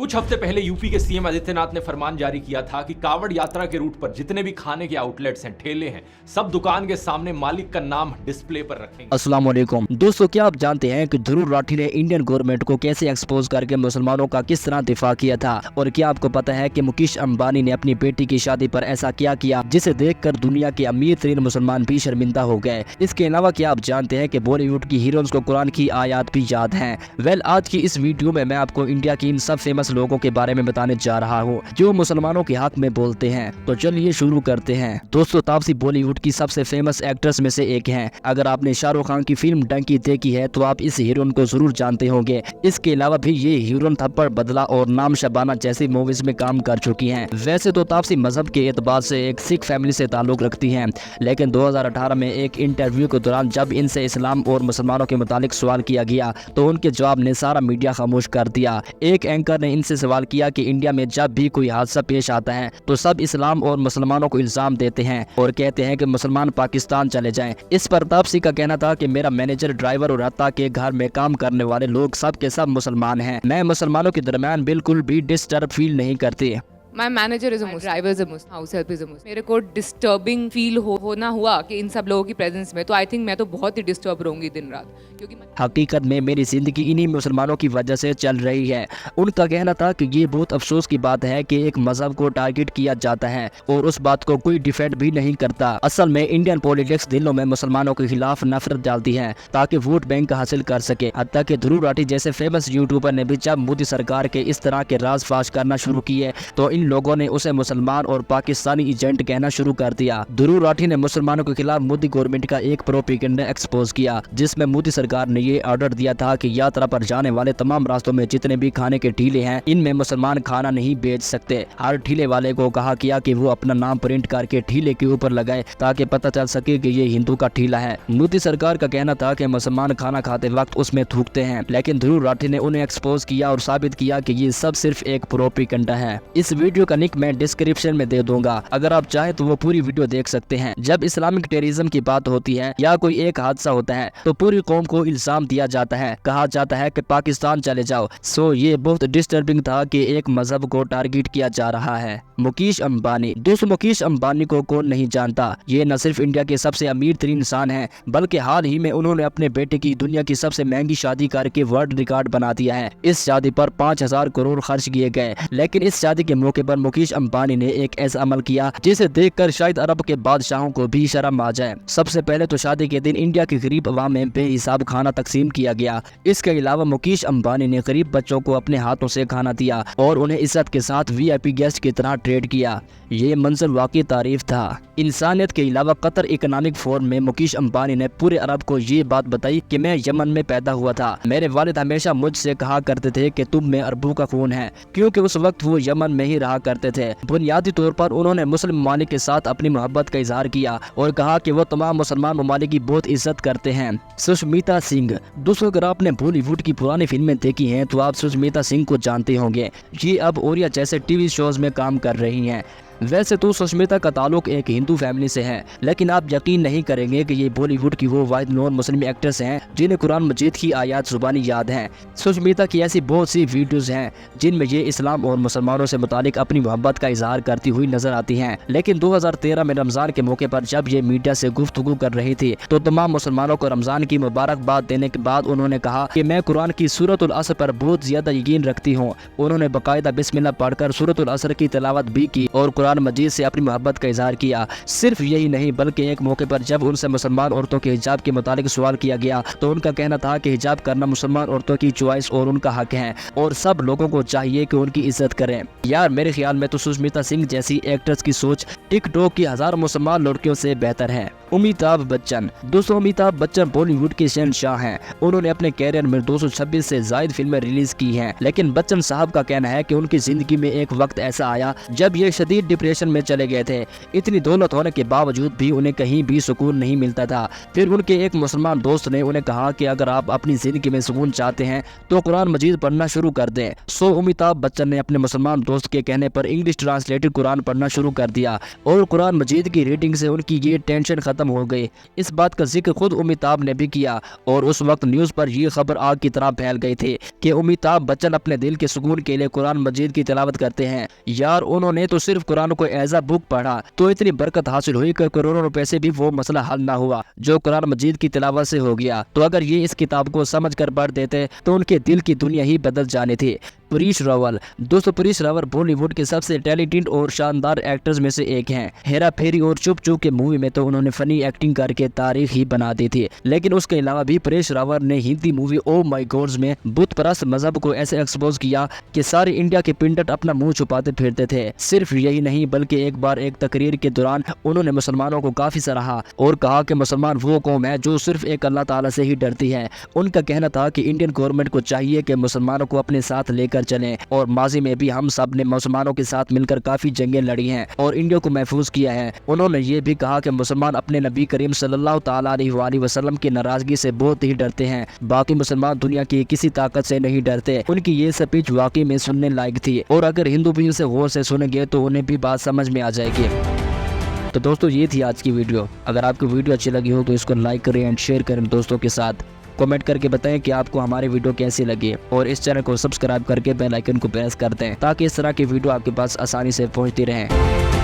कुछ हफ्ते पहले यूपी के सीएम आदित्यनाथ ने फरमान जारी किया था कि कावड़ यात्रा के रूट पर जितने भी खाने के आउटलेट्स हैं, ठेले हैं, सब दुकान के सामने मालिक का नाम डिस्प्ले पर रखेंगे। अस्सलाम वालेकुम दोस्तों, क्या आप जानते हैं कि ध्रुव राठी ने इंडियन गवर्नमेंट को कैसे एक्सपोज करके मुसलमानों का किस तरह दिफा किया था? और क्या आपको पता है कि मुकेश अंबानी ने अपनी बेटी की शादी पर ऐसा क्या किया जिसे देखकर दुनिया के अमीर तरीन मुसलमान भी शर्मिंदा हो गए? इसके अलावा क्या आप जानते हैं कि बॉलीवुड की हीरोइंस को कुरान की आयत भी याद हैं? आज की इस वीडियो में मैं आपको इंडिया की इन सब फेमस लोगों के बारे में बताने जा रहा हूँ जो मुसलमानों के हक में बोलते हैं। तो चलिए शुरू करते हैं। दोस्तों, तापसी बॉलीवुड की सबसे फेमस एक्ट्रेस में से एक हैं। अगर आपने शाहरुख खान की फिल्म डंकी देखी है तो आप इस हीरोइन को जरूर जानते होंगे। इसके अलावा भी ये हीरोइन थप्पड़, बदला और नाम शबाना जैसी मूवीज में काम कर चुकी हैं। वैसे तो तापसी मजहब के एतबार से एक सिख फैमिली से ताल्लुक रखती हैं, लेकिन 2018 में एक इंटरव्यू के दौरान जब इनसे इस्लाम और मुसलमानों के मुतालिक सवाल किया गया तो उनके जवाब ने सारा मीडिया खामोश कर दिया। एक एंकर ने इनसे सवाल किया कि इंडिया में जब भी कोई हादसा पेश आता है तो सब इस्लाम और मुसलमानों को इल्जाम देते हैं और कहते हैं कि मुसलमान पाकिस्तान चले जाएं। इस पर तापसी का कहना था कि मेरा मैनेजर, ड्राइवर और हत्ता के घर में काम करने वाले लोग सब के सब मुसलमान हैं। मैं मुसलमानों के दरमियान बिल्कुल भी डिस्टर्ब फील नहीं करती। My manager is a Muslim, driver is a Muslim, house help is a Muslim. मेरे को डिस्टर्बिंग फील होना हुआ कि इन सब लोगों की प्रेजेंस में, तो आई थिंक मैं तो बहुत ही डिस्टर्ब रहूंगी दिन रात, क्योंकि हकीकत में मेरी जिंदगी इन्हीं मुसलमानों की वजह से चल रही है। उनका कहना था कि ये बहुत अफसोस की बात है कि एक मजहब को टारगेट किया जाता है और उस बात को कोई डिफेंड भी नहीं करता। असल में इंडियन पॉलिटिक्स दिलों में मुसलमानों के खिलाफ नफरत डालती है ताकि वोट बैंक हासिल कर सके। हत्ता कि ध्रुव राठी जैसे फेमस यूट्यूबर ने भी जब मोदी सरकार के इस तरह के राज फाश करना शुरू किए तो इन लोगों ने उसे मुसलमान और पाकिस्तानी एजेंट कहना शुरू कर दिया। ध्रुव राठी ने मुसलमानों के खिलाफ मोदी गवर्नमेंट का एक प्रोपेगेंडा एक्सपोज किया जिसमें मोदी सरकार ने ये ऑर्डर दिया था कि यात्रा पर जाने वाले तमाम रास्तों में जितने भी खाने के ठेले हैं इनमें मुसलमान खाना नहीं बेच सकते। हर ठेले वाले को कहा किया कि वो अपना नाम प्रिंट करके ठेले के ऊपर लगाए ताकि पता चल सके कि ये हिंदू का ठेला है। मोदी सरकार का कहना था कि मुसलमान खाना खाते वक्त उसमें थूकते हैं, लेकिन ध्रुव राठी ने उन्हें एक्सपोज किया और साबित किया कि ये सब सिर्फ एक प्रोपेगेंडा है। इस वीडियो का लिंक मैं डिस्क्रिप्शन में दे दूंगा, अगर आप चाहे तो वो पूरी वीडियो देख सकते हैं। जब इस्लामिक टेररिज्म की बात होती है या कोई एक हादसा होता है तो पूरी कौम को इल्जाम दिया जाता है, कहा जाता है कि पाकिस्तान चले जाओ। ये बहुत डिस्टर्बिंग था कि एक मजहब को टारगेट किया जा रहा है। मुकेश अंबानी, दोस्तों मुकेश अंबानी को कौन नहीं जानता। ये न सिर्फ इंडिया के सबसे अमीर तरीन इंसान है बल्कि हाल ही में उन्होंने अपने बेटे की दुनिया की सबसे महंगी शादी करके वर्ल्ड रिकॉर्ड बना दिया है। इस शादी पर 5000 करोड़ खर्च किए गए, लेकिन इस शादी के मौके पर मुकेश अंबानी ने एक ऐसा अमल किया जिसे देखकर शायद अरब के बादशाहों को भी शर्म आ जाए। सबसे पहले तो शादी के दिन इंडिया के गरीब अवाम में बेहिसाब खाना तकसीम किया गया। इसके अलावा मुकेश अंबानी ने गरीब बच्चों को अपने हाथों से खाना दिया और उन्हें इज्जत के साथ वीआईपी गेस्ट की तरह ट्रीट किया। ये मंजर वाकई तारीफ था। इंसानियत के अलावा कतर इकोनॉमिक फोरम में मुकेश अंबानी ने पूरे अरब को ये बात बताई कि मैं यमन में पैदा हुआ था। मेरे वालिद हमेशा मुझसे कहा करते थे कि तुम में अरबों का खून है, क्योंकि उस वक्त वो यमन में ही रहा करते थे। बुनियादी तौर पर उन्होंने मुस्लिम ममालिक के साथ अपनी मोहब्बत का इजहार किया और कहा कि वो तमाम मुसलमान ममालिक की बहुत इज्जत करते हैं। सुष्मिता सिंह, दोस्तों अगर आपने बॉलीवुड की पुरानी फिल्में देखी हैं तो आप सुष्मिता सिंह को जानते होंगे। ये अब ओरिया जैसे टीवी शोज में काम कर रही हैं। वैसे तो सुष्मिता का ताल्लुक एक हिंदू फैमिली से है, लेकिन आप यकीन नहीं करेंगे कि ये बॉलीवुड की वो वाहिद नॉन मुस्लिम एक्ट्रेस हैं जिन्हें कुरान मजीद की आयत जुबानी याद हैं। सुष्मिता की ऐसी बहुत सी वीडियोस हैं जिनमें ये इस्लाम और मुसलमानों से मुतालिक अपनी मोहब्बत का इजहार करती हुई नजर आती हैं। लेकिन 2013 में रमजान के मौके पर जब ये मीडिया से गुफ्तगू कर रही थी तो तमाम मुसलमानों को रमजान की मुबारकबाद देने के बाद उन्होंने कहा कि मैं कुरान की सूरतुल असर पर बहुत ज्यादा यकीन रखती हूँ। उन्होंने बाकायदा बिस्मिल्लाह पढ़कर सूरतुल असर की तिलावत भी की और कुरान मजीद से अपनी मोहब्बत का इजहार किया। सिर्फ यही नहीं बल्कि एक मौके पर जब उनसे मुसलमान औरतों के हिजाब के मुतालिक सवाल किया गया तो उनका कहना था कि हिजाब करना मुसलमान औरतों की चॉइस और उनका हक है और सब लोगों को चाहिए कि उनकी इज्जत करें। यार मेरे ख्याल में तो सुष्मिता सिंह जैसी एक्ट्रेस की सोच टिकटॉक की हजारों मुसलमान लड़कियों से बेहतर है। अमिताभ बच्चन, दोस्तों अमिताभ बच्चन बॉलीवुड के शहंशाह हैं। उन्होंने अपने कैरियर में 226 से ज्यादा फिल्में रिलीज की हैं, लेकिन बच्चन साहब का कहना है कि उनकी जिंदगी में एक वक्त ऐसा आया जब ये शदीद डिप्रेशन में चले गए थे। इतनी दौलत होने के बावजूद भी उन्हें कहीं भी सुकून नहीं मिलता था। फिर उनके एक मुसलमान दोस्त ने उन्हें कहा कि अगर आप अपनी जिंदगी में सुकून चाहते हैं तो कुरान मजीद पढ़ना शुरू कर दें। अमिताभ बच्चन ने अपने मुसलमान दोस्त के कहने पर इंग्लिश ट्रांसलेटेड कुरान पढ़ना शुरू कर दिया और कुरान मजीद की रीडिंग से उनकी ये टेंशन खत्म खत्म हो गई। इस बात का जिक्र खुद अमिताभ ने भी किया और उस वक्त न्यूज पर ये खबर आग की तरह फैल गई थी कि अमिताभ बच्चन अपने दिल के सुकून के लिए कुरान मजीद की तिलावत करते हैं। यार उन्होंने तो सिर्फ कुरान को एज अ बुक पढ़ा तो इतनी बरकत हासिल हुई कि करोड़ों रुपए से भी वो मसला हल ना हुआ जो कुरान मजीद की तिलावत से हो गया। तो अगर ये इस किताब को समझ कर पढ़ देते तो उनके दिल की दुनिया ही बदल जानी थी। परेश रावल, दोस्तों परेश रावल बॉलीवुड के सबसे टैलेंटेड और शानदार एक्टर्स में से एक हैं। हेरा फेरी और चुप चुप के मूवी में तो उन्होंने फनी एक्टिंग करके तारीख ही बना दी थी, लेकिन उसके अलावा भी परेश रावल ने Hindi movie oh my God's में बुत परस्त मजहब को ऐसे एक्सपोज किया कि सारे इंडिया के पिंडट अपना मुंह छुपाते फिरते थे। सिर्फ यही नहीं बल्कि एक बार एक तकरीर के दौरान उन्होंने मुसलमानों को काफी सराहा और कहा कि मुसलमान वो कौम है जो सिर्फ एक अल्लाह ताला से ही डरती है। उनका कहना था कि इंडियन गवर्नमेंट को चाहिए कि मुसलमानों को अपने साथ लेकर चलें और माजी में भी हम सब ने मुसलमानों के साथ मिलकर काफी जंगें लड़ी हैं और इंडिया को महफूज किया है। उन्होंने ये भी कहा कि मुसलमान अपने नबी करीम सल्लल्लाहु ताला अलैहि वसल्लम की नाराजगी से बहुत ही डरते हैं, बाकी मुसलमान दुनिया की किसी ताकत से नहीं डरते। उनकी ये स्पीच वाकई में सुनने लायक थी और अगर हिंदू भी इसे गौर से सुनेंगे तो उन्हें भी बात समझ में आ जाएगी। तो दोस्तों ये थी आज की वीडियो। अगर आपको वीडियो अच्छी लगी हो तो इसको लाइक करें एंड शेयर करें दोस्तों के साथ। कमेंट करके बताएं कि आपको हमारी वीडियो कैसी लगी और इस चैनल को सब्सक्राइब करके बेल आइकन को प्रेस कर दें ताकि इस तरह की वीडियो आपके पास आसानी से पहुंचती रहें।